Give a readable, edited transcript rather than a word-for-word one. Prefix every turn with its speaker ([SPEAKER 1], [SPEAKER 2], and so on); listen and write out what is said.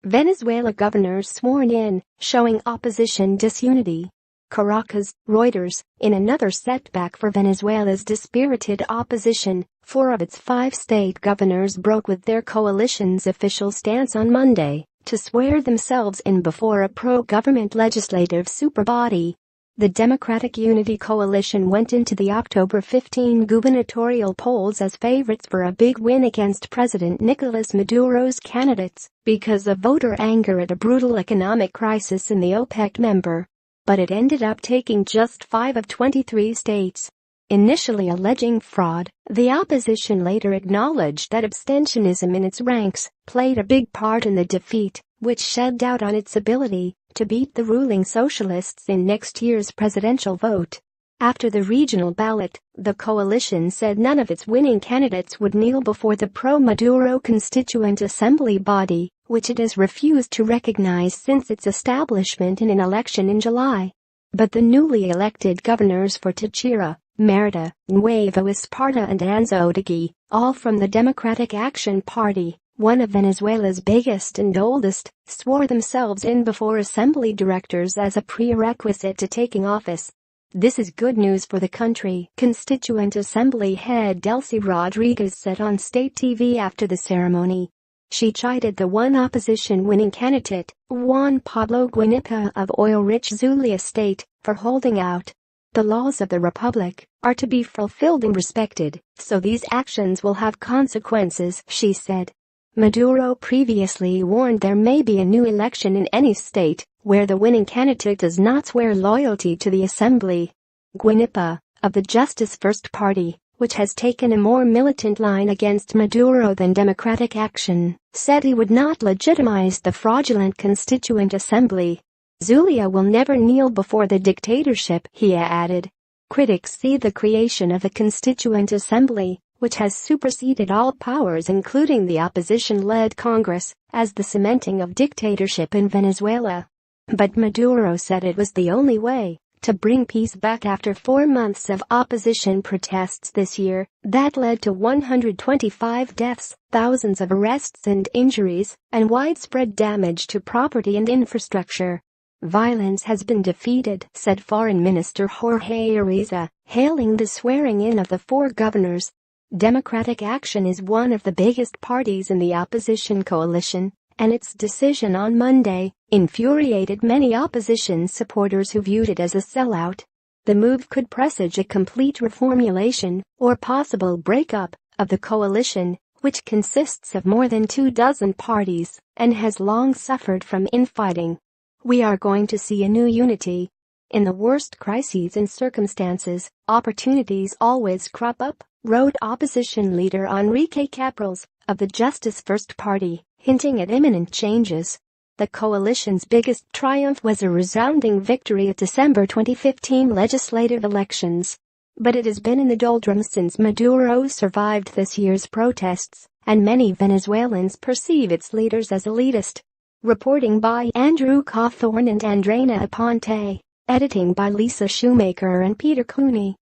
[SPEAKER 1] Venezuela governors sworn in, showing opposition disunity. Caracas, Reuters. In another setback for Venezuela's dispirited opposition, 4 of its 5 state governors broke with their coalition's official stance on Monday to swear themselves in before a pro-government legislative superbody. The Democratic Unity Coalition went into the October 15 gubernatorial polls as favorites for a big win against President Nicolas Maduro's candidates because of voter anger at a brutal economic crisis in the OPEC member. But it ended up taking just 5 of 23 states. Initially alleging fraud, the opposition later acknowledged that abstentionism in its ranks played a big part in the defeat, which shed doubt on its ability to beat the ruling socialists in next year's presidential vote. After the regional ballot, the coalition said none of its winning candidates would kneel before the pro-Maduro Constituent Assembly body, which it has refused to recognize since its establishment in an election in July. But the newly elected governors for Táchira, Mérida, Nuevo Esparta and Anzoátegui, all from the Democratic Action Party, one of Venezuela's biggest and oldest, swore themselves in before assembly directors as a prerequisite to taking office. "This is good news for the country," Constituent Assembly head Delcy Rodriguez said on state TV after the ceremony. She chided the one opposition-winning candidate, Juan Pablo Guinipa of oil-rich Zulia state, for holding out. "The laws of the republic are to be fulfilled and respected, so these actions will have consequences," she said. Maduro previously warned there may be a new election in any state where the winning candidate does not swear loyalty to the assembly. Guinipa, of the Justice First Party, which has taken a more militant line against Maduro than Democratic Action, said he would not legitimize the fraudulent Constituent Assembly. "Zulia will never kneel before the dictatorship," he added. Critics see the creation of the Constituent Assembly, which has superseded all powers including the opposition-led Congress, as the cementing of dictatorship in Venezuela. But Maduro said it was the only way to bring peace back after 4 months of opposition protests this year that led to 125 deaths, thousands of arrests and injuries, and widespread damage to property and infrastructure. "Violence has been defeated," said Foreign Minister Jorge Arreza, hailing the swearing-in of the 4 governors. Democratic Action is one of the biggest parties in the opposition coalition, and its decision on Monday infuriated many opposition supporters who viewed it as a sellout. The move could presage a complete reformulation or possible breakup of the coalition, which consists of more than 24 parties and has long suffered from infighting. "We are going to see a new unity. In the worst crises and circumstances, opportunities always crop up," wrote opposition leader Enrique Capriles of the Justice First Party, hinting at imminent changes. The coalition's biggest triumph was a resounding victory at December 2015 legislative elections. But it has been in the doldrums since Maduro survived this year's protests, and many Venezuelans perceive its leaders as elitist. Reporting by Andrew Cawthorne and Andreina Aponte. Editing by Lisa Shoemaker and Peter Cooney.